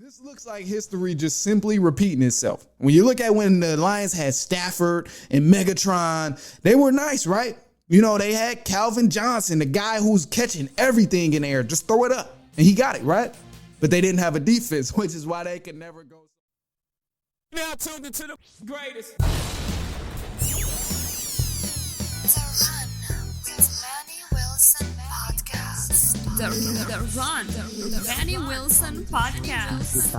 This looks like history just simply repeating itself. When you look at when the Lions had Stafford and Megatron, they were nice, right? You know, they had Calvin Johnson, the guy who's catching everything in the air. Just throw it up. And he got it, right? But they didn't have a defense, which is why they could never go. Now tuned into the greatest. The Manny Wilson Podcast.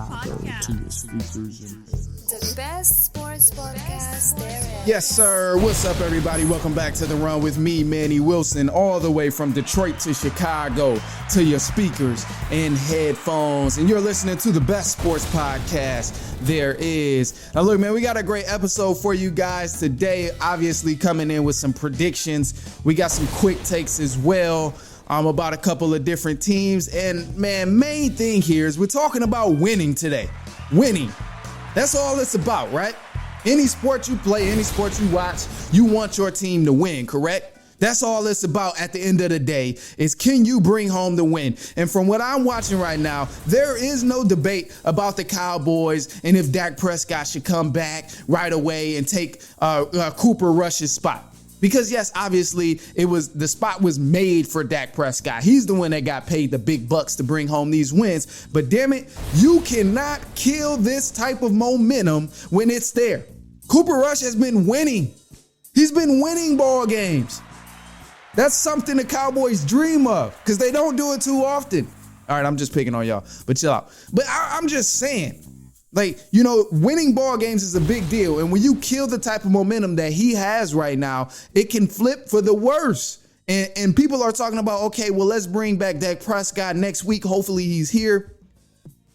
The best sports podcast there is. Yes, sir. What's up, everybody? Welcome back to The Run with me, Manny Wilson, all the way from Detroit to Chicago to your speakers and headphones. And you're listening to the best sports podcast there is. Now, look, man, we got a great episode for you guys today. Obviously, coming in with some predictions. We got some quick takes as well. About a couple of different teams. And man, main thing here is we're talking about winning today. Winning. That's all it's about, right? Any sport you play, any sport you watch, you want your team to win, correct? That's all it's about at the end of the day is can you bring home the win? And from what I'm watching right now, there is no debate about the Cowboys and if Dak Prescott should come back right away and take Cooper Rush's spot. Because yes, obviously the spot was made for Dak Prescott. He's the one that got paid the big bucks to bring home these wins. But damn it, you cannot kill this type of momentum when it's there. Cooper Rush has been winning. He's been winning ball games. That's something the Cowboys dream of because they don't do it too often. All right, I'm just picking on y'all, but chill out. But I'm just saying. Like, you know, winning ball games is a big deal. And when you kill the type of momentum that he has right now, it can flip for the worse. And people are talking about, okay, well, let's bring back Dak Prescott next week. Hopefully he's here.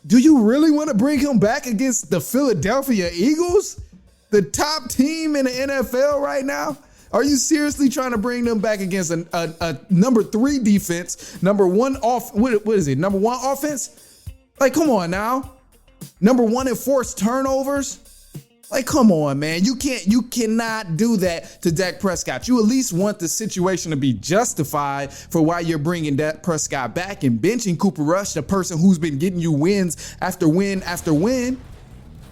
Do you really want to bring him back against the Philadelphia Eagles? The top team in the NFL right now? Are you seriously trying to bring them back against a number 3 defense, number 1 number 1 offense? Like, come on now. Number 1 in forced turnovers. Like, come on, man. You cannot do that to Dak Prescott. You at least want the situation to be justified for why you're bringing Dak Prescott back and benching Cooper Rush, the person who's been getting you wins after win after win.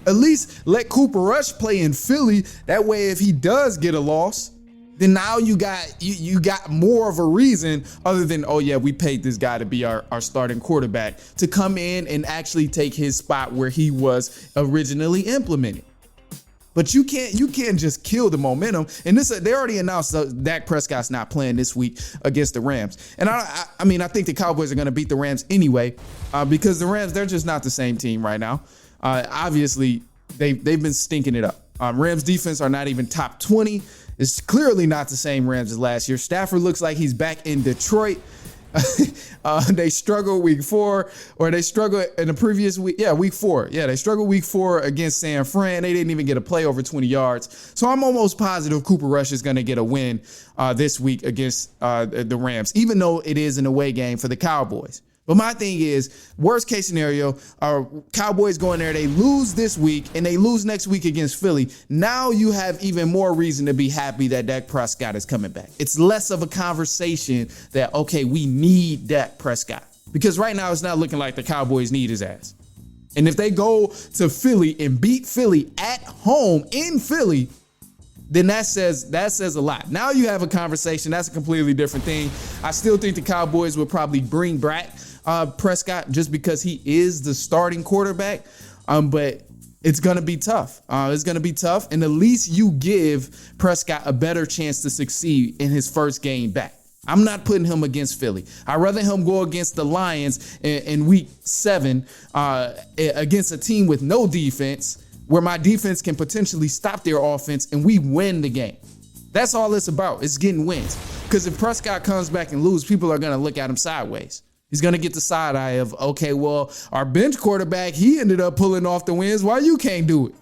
At least let Cooper Rush play in Philly. That way, if he does get a loss, then now you got more of a reason other than, oh yeah, we paid this guy to be our starting quarterback to come in and actually take his spot where he was originally implemented. But you can't just kill the momentum. And they already announced Dak Prescott's not playing this week against the Rams. And I mean, I think the Cowboys are going to beat the Rams anyway because the Rams, they're just not the same team right now. Obviously, they've been stinking it up. Rams defense are not even top 20. It's clearly not the same Rams as last year. Stafford looks like he's back in Detroit. They struggled week 4, or they struggled in the previous week. Yeah, week 4. Yeah, they struggled week 4 against San Fran. They didn't even get a play over 20 yards. So I'm almost positive Cooper Rush is going to get a win this week against the Rams, even though it is an away game for the Cowboys. But my thing is, worst case scenario, our Cowboys go in there, they lose this week, and they lose next week against Philly. Now you have even more reason to be happy that Dak Prescott is coming back. It's less of a conversation that, okay, we need Dak Prescott. Because right now it's not looking like the Cowboys need his ass. And if they go to Philly and beat Philly at home in Philly, then that says a lot. Now you have a conversation. That's a completely different thing. I still think the Cowboys would probably bring back Prescott just because he is the starting quarterback. But it's going to be tough. It's going to be tough. And at least you give Prescott a better chance to succeed in his first game back. I'm not putting him against Philly. I'd rather him go against the Lions in week 7 against a team with no defense, where my defense can potentially stop their offense and we win the game. That's all it's about. It's getting wins. Because if Prescott comes back and loses, people are going to look at him sideways. He's going to get the side eye of, okay, well, our bench quarterback, he ended up pulling off the wins. Why you can't do it?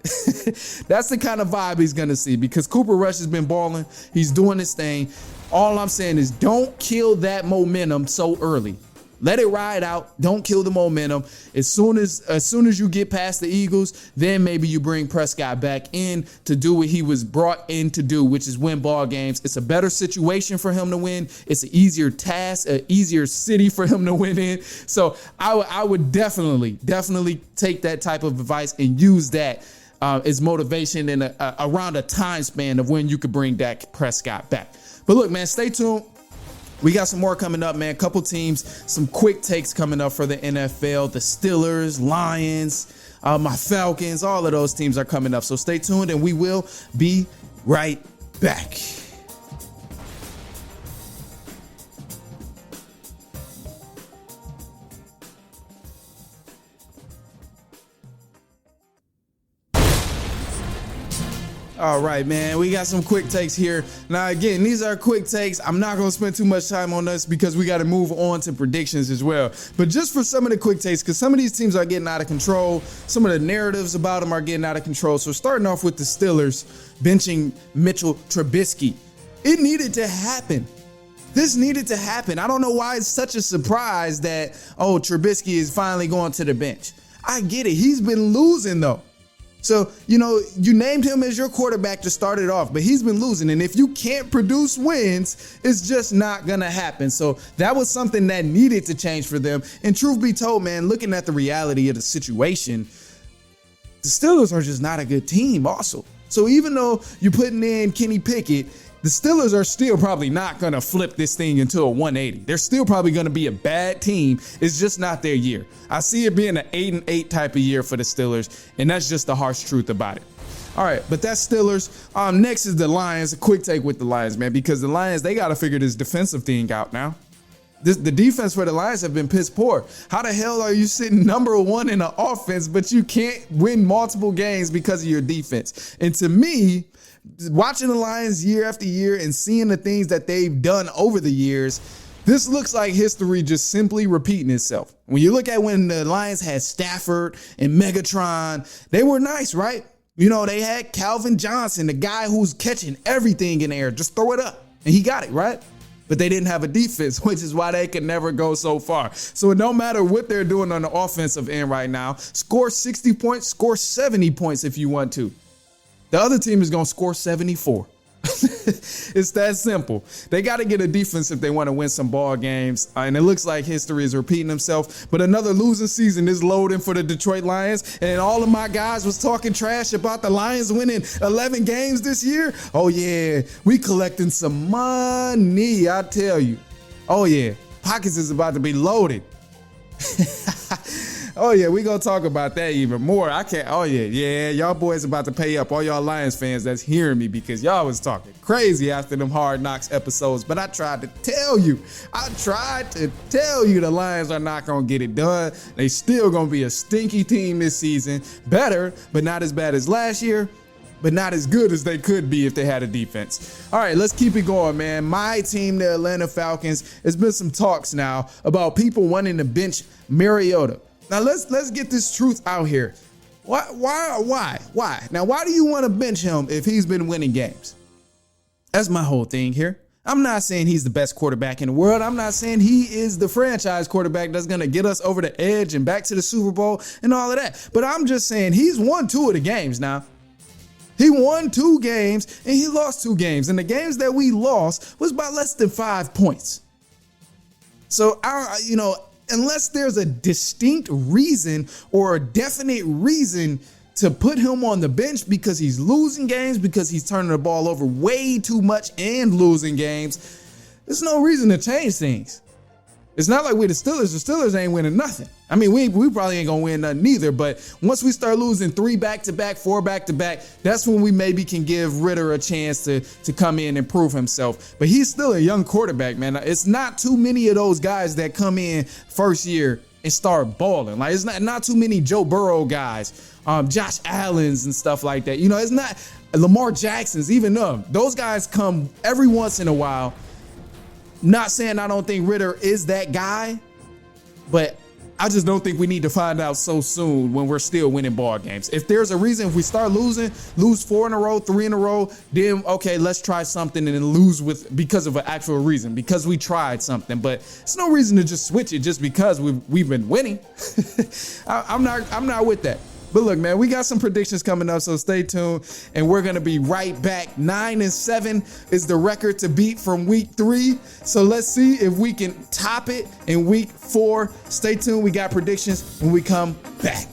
That's the kind of vibe he's going to see because Cooper Rush has been balling. He's doing his thing. All I'm saying is don't kill that momentum so early. Let it ride out. Don't kill the momentum. As soon as you get past the Eagles, then maybe you bring Prescott back in to do what he was brought in to do, which is win ball games. It's a better situation for him to win. It's an easier task, an easier city for him to win in. So I would definitely take that type of advice and use that as motivation in around a time span of when you could bring Dak Prescott back. But look, man, stay tuned. We got some more coming up, man. Couple teams, some quick takes coming up for the NFL. The Steelers, Lions, my Falcons, all of those teams are coming up. So stay tuned and we will be right back. All right, man, we got some quick takes here. Now, again, these are quick takes. I'm not going to spend too much time on this because we got to move on to predictions as well. But just for some of the quick takes, because some of these teams are getting out of control. Some of the narratives about them are getting out of control. So starting off with the Steelers benching Mitchell Trubisky. It needed to happen. This needed to happen. I don't know why it's such a surprise that, Trubisky is finally going to the bench. I get it. He's been losing, though. So, you named him as your quarterback to start it off, but he's been losing. And if you can't produce wins, it's just not going to happen. So that was something that needed to change for them. And truth be told, man, looking at the reality of the situation, the Steelers are just not a good team also. So even though you're putting in Kenny Pickett, the Steelers are still probably not going to flip this thing into a 180. They're still probably going to be a bad team. It's just not their year. I see it being an 8-8 type of year for the Steelers, and that's just the harsh truth about it. All right, but that's Steelers. Next is the Lions. A quick take with the Lions, man, because the Lions, they got to figure this defensive thing out now. The defense for the Lions have been piss poor. How the hell are you sitting number one in the offense, but you can't win multiple games because of your defense? And to me, watching the Lions year after year and seeing the things that they've done over the years, this looks like history just simply repeating itself. When you look at when the Lions had Stafford and Megatron, they were nice, right? They had Calvin Johnson, the guy who's catching everything in the air. Just throw it up. And he got it, right? But they didn't have a defense, which is why they could never go so far. So no matter what they're doing on the offensive end right now, score 60 points, score 70 points if you want to. The other team is going to score 74. It's that simple. They got to get a defense if they want to win some ball games. And it looks like history is repeating itself. But another losing season is loading for the Detroit Lions. And all of my guys was talking trash about the Lions winning 11 games this year. Oh, yeah, we collecting some money, I tell you. Oh, yeah, pockets is about to be loaded. Oh, yeah, we going to talk about that even more. Y'all boys about to pay up, all y'all Lions fans that's hearing me, because y'all was talking crazy after them Hard Knocks episodes. But I tried to tell you the Lions are not going to get it done. They still going to be a stinky team this season. Better, but not as bad as last year, but not as good as they could be if they had a defense. All right, let's keep it going, man. My team, the Atlanta Falcons, there's been some talks now about people wanting to bench Mariota. Now, let's get this truth out here. Why? Now, why do you want to bench him if he's been winning games? That's my whole thing here. I'm not saying he's the best quarterback in the world. I'm not saying he is the franchise quarterback that's going to get us over the edge and back to the Super Bowl and all of that. But I'm just saying he's won 2 of the games now. He won 2 games and he lost 2 games. And the games that we lost was by less than 5 points. So, unless there's a distinct reason or a definite reason to put him on the bench because he's losing games, because he's turning the ball over way too much and losing games, there's no reason to change things. It's not like we're the Steelers. The Steelers ain't winning nothing. I mean, we probably ain't going to win nothing either, but once we start losing 3 back-to-back, 4 back-to-back, that's when we maybe can give Ritter a chance to come in and prove himself. But he's still a young quarterback, man. It's not too many of those guys that come in first year and start balling. Like, it's not too many Joe Burrow guys, Josh Allens and stuff like that. It's not Lamar Jacksons, even them. Those guys come every once in a while. Not saying I don't think Ritter is that guy, but I just don't think we need to find out so soon when we're still winning ball games. If there's a reason, if we start losing, lose 4 in a row, 3 in a row, then okay, let's try something and then lose because of an actual reason, because we tried something. But it's no reason to just switch it just because we've been winning. I'm not with that. But look, man, we got some predictions coming up, so stay tuned, and we're going to be right back. 9-7 is the record to beat from week 3, so let's see if we can top it in week 4. Stay tuned. We got predictions when we come back.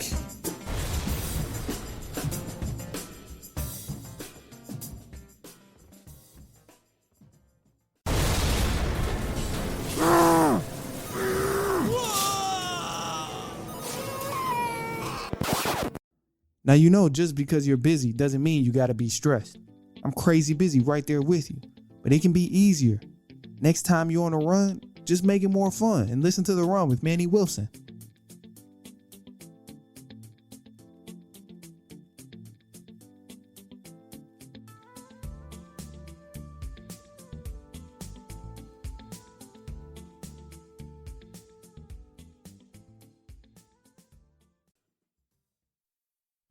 Now, you know, just because you're busy doesn't mean you got to be stressed. I'm crazy busy right there with you, but it can be easier. Next time you're on a run, just make it more fun and listen to The Run with Manny Wilson.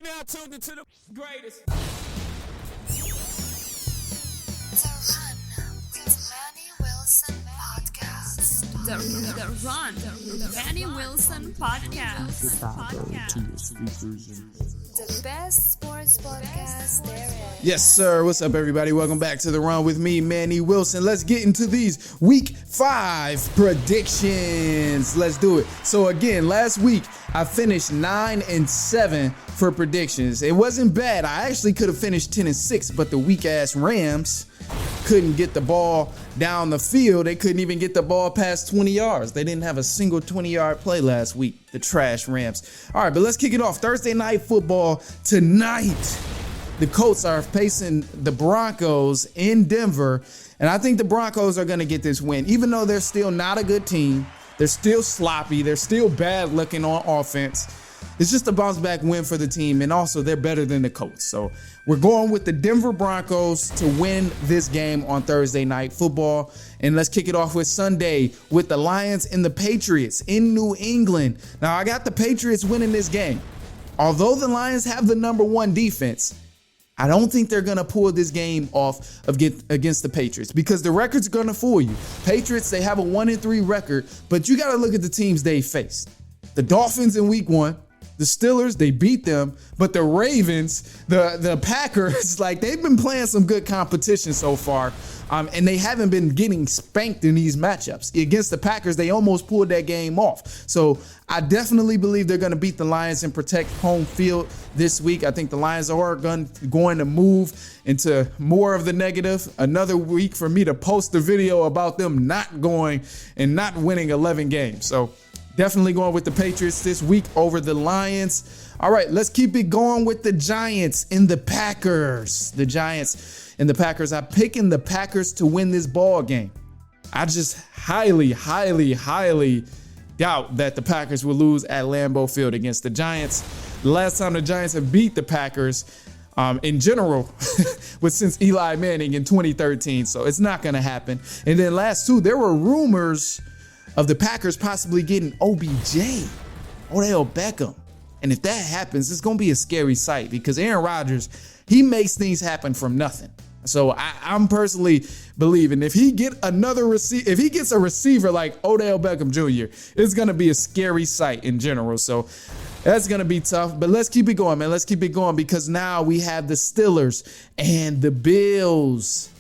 Now tuned into the greatest. The Run with Manny Wilson podcast. The Run, the Manny Wilson podcast. The best sports podcast there is. Yes, sir. What's up, everybody? Welcome back to The Run with me, Manny Wilson. Let's get into these week 5 predictions. Let's do it. So again, last week I finished 9-7 for predictions. It wasn't bad. I actually could have finished 10-6, but the weak ass Rams couldn't get the ball down the field. They couldn't even get the ball past 20 yards. They didn't have a single 20-yard play last week, the trash Rams. All right, but let's kick it off. Thursday night football tonight. The Colts are facing the Broncos in Denver, and I think the Broncos are going to get this win. Even though they're still not a good team, they're still sloppy, they're still bad looking on offense. It's just a bounce back win for the team, and also they're better than the Colts. So we're going with the Denver Broncos to win this game on Thursday night football. And let's kick it off with Sunday with the Lions and the Patriots in New England. Now, I got the Patriots winning this game. Although the Lions have the number 1 defense, I don't think they're going to pull this game off against the Patriots because the record's going to fool you. Patriots, they have a 1-3 record, but you got to look at the teams they faced. The Dolphins in week 1. The Steelers, they beat them, but the Ravens, the Packers, like they've been playing some good competition so far, and they haven't been getting spanked in these matchups. Against the Packers, they almost pulled that game off. So I definitely believe they're going to beat the Lions and protect home field this week. I think the Lions are going to move into more of the negative. Another week for me to post a video about them not going and not winning 11 games. So definitely going with the Patriots this week over the Lions. All right, let's keep it going with the Giants and the Packers. The Giants and the Packers. I'm picking the Packers to win this ball game. I just highly doubt that the Packers will lose at Lambeau Field against the Giants. The last time the Giants have beat the Packers in general was since Eli Manning in 2013. So it's not going to happen. And then last two, there were rumors of the Packers possibly getting OBJ, Odell Beckham. And if that happens, it's going to be a scary sight because Aaron Rodgers, he makes things happen from nothing. So I'm personally believing if he gets a receiver like Odell Beckham Jr., it's going to be a scary sight in general. So that's going to be tough. But let's keep it going, man. Let's keep it going because now we have the Steelers and the Bills.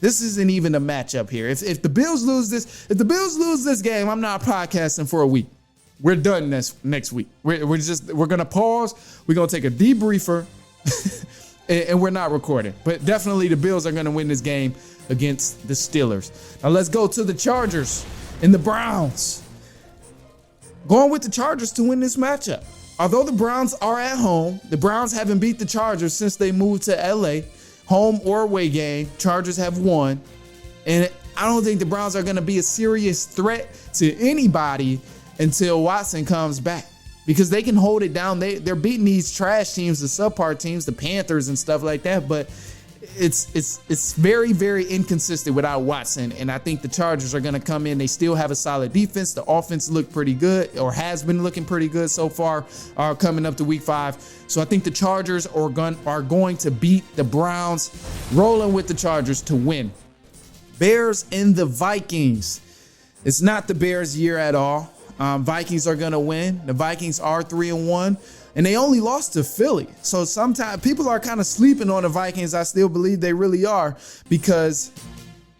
This isn't even a matchup here. If the Bills lose this game, I'm not podcasting for a week. We're done next week. We're gonna pause. We're gonna take a debriefer, and we're not recording. But definitely the Bills are gonna win this game against the Steelers. Now let's go to the Chargers and the Browns. Going with the Chargers to win this matchup. Although the Browns are at home, the Browns haven't beat the Chargers since they moved to LA. Home or away game, Chargers have won. And I don't think the Browns are going to be a serious threat to anybody until Watson comes back because they can hold it down. They're beating these trash teams, the subpar teams, the Panthers and stuff like that. But it's very, very inconsistent without Watson. And I think the Chargers are going to come in. They still have a solid defense. The offense looked pretty good, or has been looking pretty good so far, coming up to week 5. So I think the Chargers are going to beat the Browns, rolling with the Chargers to win. Bears and the Vikings. It's not the Bears' year at all. Vikings are going to win. The Vikings are 3-1. And they only lost to Philly. So sometimes people are kind of sleeping on the Vikings. I still believe they really are, because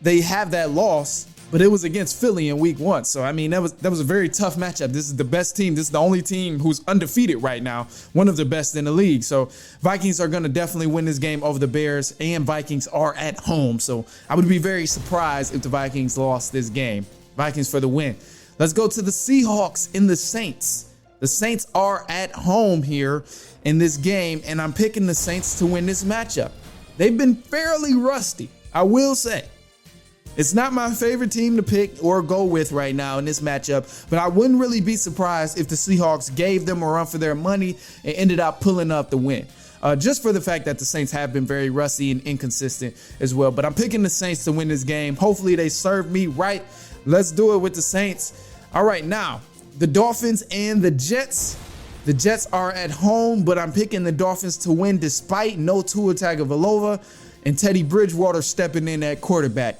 they have that loss, but it was against Philly in week 1. So, I mean, that was a very tough matchup. This is the best team. This is the only team who's undefeated right now, one of the best in the league. So Vikings are going to definitely win this game over the Bears, and Vikings are at home. So I would be very surprised if the Vikings lost this game. Vikings for the win. Let's go to the Seahawks and the Saints. The Saints are at home here in this game, and I'm picking the Saints to win this matchup. They've been fairly rusty, I will say. It's not my favorite team to pick or go with right now in this matchup, but I wouldn't really be surprised if the Seahawks gave them a run for their money and ended up pulling up the win. Just for the fact that the Saints have been very rusty and inconsistent as well. But I'm picking the Saints to win this game. Hopefully they serve me right. Let's do it with the Saints. All right, now, the Dolphins and the Jets. The Jets are at home, but I'm picking the Dolphins to win despite no Tua Tagovailoa and Teddy Bridgewater stepping in at quarterback.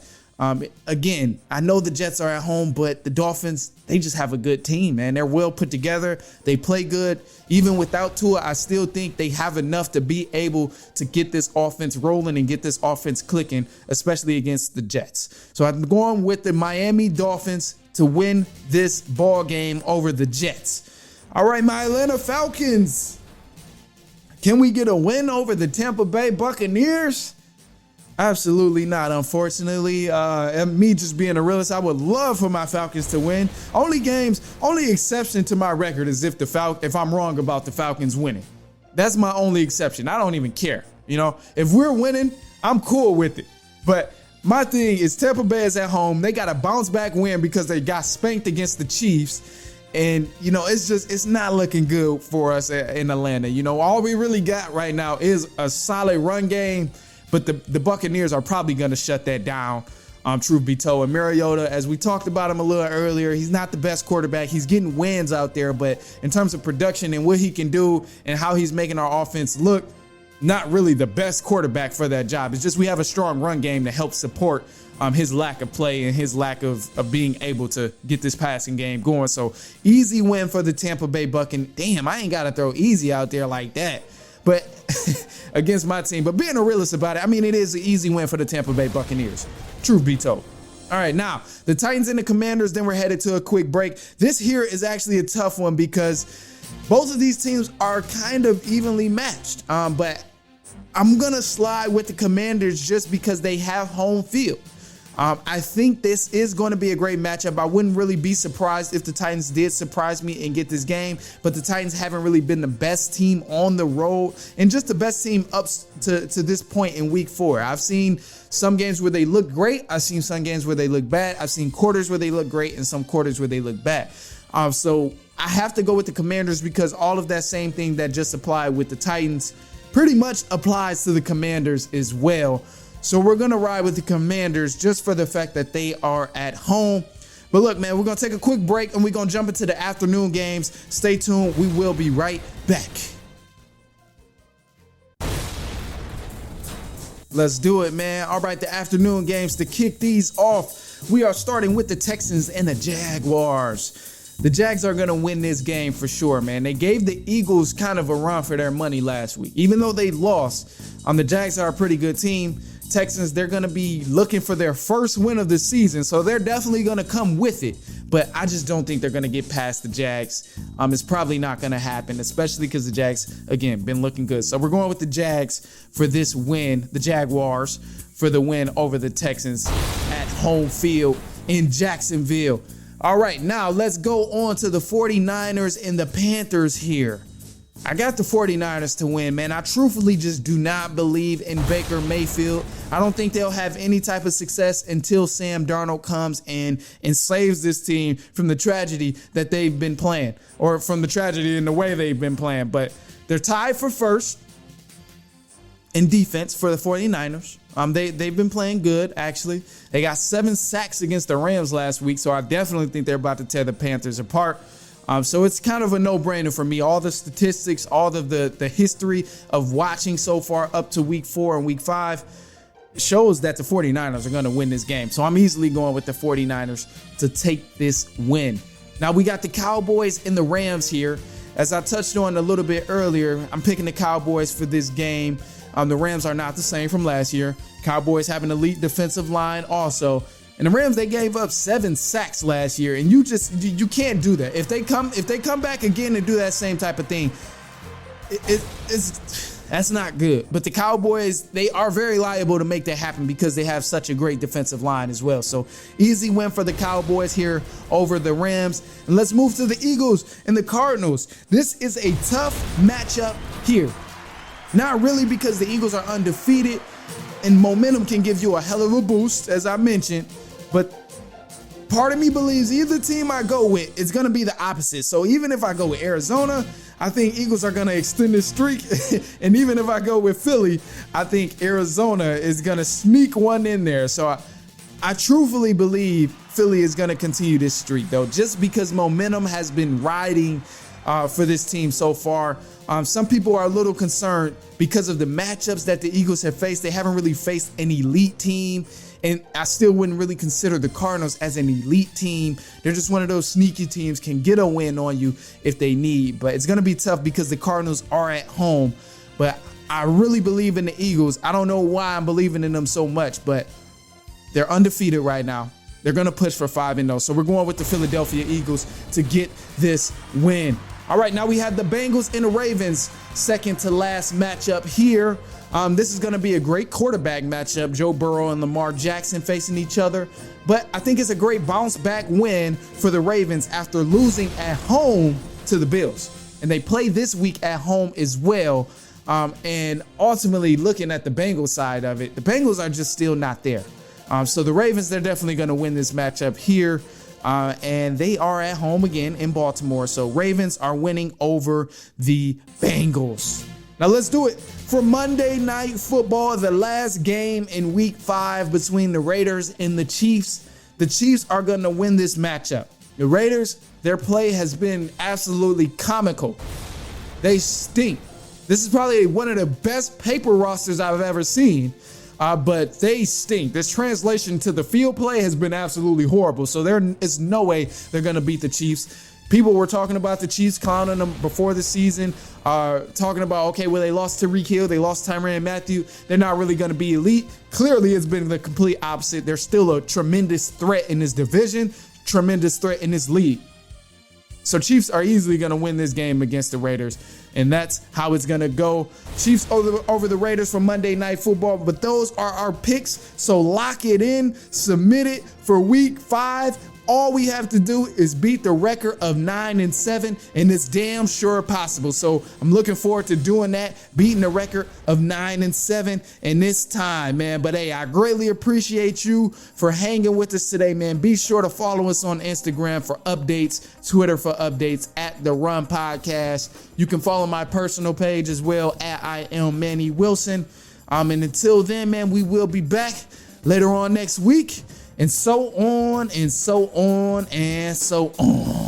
Again, I know the Jets are at home, but the Dolphins, they just have a good team, man. They're well put together. They play good. Even without Tua, I still think they have enough to be able to get this offense rolling and get this offense clicking, especially against the Jets. So I'm going with the Miami Dolphins to win this ball game over the Jets. All right, my Atlanta Falcons. Can we get a win over the Tampa Bay Buccaneers? Absolutely not, unfortunately. Me just being a realist, I would love for my Falcons to win. Only exception to my record is if I'm wrong about the Falcons winning. That's my only exception. I don't even care. You know, if we're winning, I'm cool with it. But my thing is Tampa Bay is at home. They got a bounce back win because they got spanked against the Chiefs. And, you know, it's not looking good for us in Atlanta. You know, all we really got right now is a solid run game. But the Buccaneers are probably going to shut that down, truth be told. And Mariota, as we talked about him a little earlier, he's not the best quarterback. He's getting wins out there. But in terms of production and what he can do and how he's making our offense look, not really the best quarterback for that job. It's just we have a strong run game to help support his lack of play and his lack of being able to get this passing game going. So easy win for the Tampa Bay Buccaneers. Damn, I ain't got to throw easy out there like that. But against my team. But being a realist about it, I mean, it is an easy win for the Tampa Bay Buccaneers. Truth be told. All right, now, the Titans and the Commanders, then we're headed to a quick break. This here is actually a tough one because both of these teams are kind of evenly matched. But I'm going to slide with the Commanders just because they have home field. I think this is going to be a great matchup. I wouldn't really be surprised if the Titans did surprise me and get this game, but the Titans haven't really been the best team on the road and just the best team up to this point in week 4. I've seen some games where they look great. I've seen some games where they look bad. I've seen quarters where they look great and some quarters where they look bad. So I have to go with the Commanders because all of that same thing that just applied with the Titans pretty much applies to the Commanders as well. So we're going to ride with the Commanders just for the fact that they are at home. But look, man, we're going to take a quick break and we're going to jump into the afternoon games. Stay tuned. We will be right back. Let's do it, man. All right, the afternoon games to kick these off. We are starting with the Texans and the Jaguars. The Jags are going to win this game for sure, man. They gave the Eagles kind of a run for their money last week. Even though they lost, the Jags are a pretty good team. Texans, they're going to be looking for their first win of the season, so they're definitely going to come with it. But I just don't think they're going to get past the Jags. It's probably not going to happen, especially because the Jags, again, been looking good. So we're going with the Jags for this win, the Jaguars for the win over the Texans at home field in Jacksonville. All right, now let's go on to the 49ers and the Panthers here. I got the 49ers to win, man. I truthfully just do not believe in Baker Mayfield. I don't think they'll have any type of success until Sam Darnold comes and saves this team from the tragedy that they've been playing, or from the tragedy in the way they've been playing. But they're tied for first. in defense for the 49ers. They've been playing good, actually. They got 7 sacks against the Rams last week, so I definitely think they're about to tear the Panthers apart. So it's kind of a no-brainer for me. All the statistics, all of the history of watching so far up to week 4 and week 5 shows that the 49ers are going to win this game. So I'm easily going with the 49ers to take this win. Now we got the Cowboys and the Rams here. As I touched on a little bit earlier, I'm picking the Cowboys for this game. The Rams are not the same from last year. Cowboys have an elite defensive line also. And the Rams, they gave up 7 sacks last year, and you can't do that. If they come back again and do that same type of thing, that's not good. But the Cowboys, they are very liable to make that happen because they have such a great defensive line as well. So easy win for the Cowboys here over the Rams. And let's move to the Eagles and the Cardinals. This is a tough matchup here. Not really, because the Eagles are undefeated and momentum can give you a hell of a boost, as I mentioned. But part of me believes either team I go with is going to be the opposite. So even if I go with Arizona, I think Eagles are going to extend this streak. And even if I go with Philly, I think Arizona is going to sneak one in there. So I truthfully believe Philly is going to continue this streak, though, just because momentum has been riding for this team so far. Some people are a little concerned because of the matchups that the Eagles have faced. They haven't really faced an elite team, and I still wouldn't really consider the Cardinals as an elite team. They're just one of those sneaky teams, can get a win on you if they need. But it's going to be tough because the Cardinals are at home. But I really believe in the Eagles. I don't know why I'm believing in them so much, but they're undefeated right now. They're going to push for 5-0. So we're going with the Philadelphia Eagles to get this win. All right, now we have the Bengals and the Ravens, second to last matchup here. This is going to be a great quarterback matchup. Joe Burrow and Lamar Jackson facing each other. But I think it's a great bounce back win for the Ravens after losing at home to the Bills. And they play this week at home as well. And ultimately, looking at the Bengals side of it, the Bengals are just still not there. So the Ravens, they're definitely going to win this matchup here. And they are at home again in Baltimore. So Ravens are winning over the Bengals. Now let's do it for Monday Night Football, the last game in week 5 between the Raiders and the Chiefs. The Chiefs are going to win this matchup. The Raiders, their play has been absolutely comical. They stink. This is probably one of the best paper rosters I've ever seen. But they stink. This translation to the field play has been absolutely horrible. So there is no way they're going to beat the Chiefs. People were talking about the Chiefs, clowning them before the season, talking about, okay, well, they lost Tyreek Hill, they lost Tyrann Mathieu. They're not really going to be elite. Clearly, it's been the complete opposite. They're still a tremendous threat in this division, tremendous threat in this league. So Chiefs are easily going to win this game against the Raiders, and that's how it's going to go. Chiefs over the Raiders for Monday Night Football, but those are our picks, so lock it in, submit it for week 5. All we have to do is beat the record of 9-7, and it's damn sure possible. So I'm looking forward to doing that, beating the record of 9-7 in this time, man. But hey, I greatly appreciate you for hanging with us today, man. Be sure to follow us on Instagram for updates, Twitter for updates at The Run Podcast. You can follow my personal page as well at I am Manny Wilson. And until then, man, we will be back later on next week. And so on and so on and so on.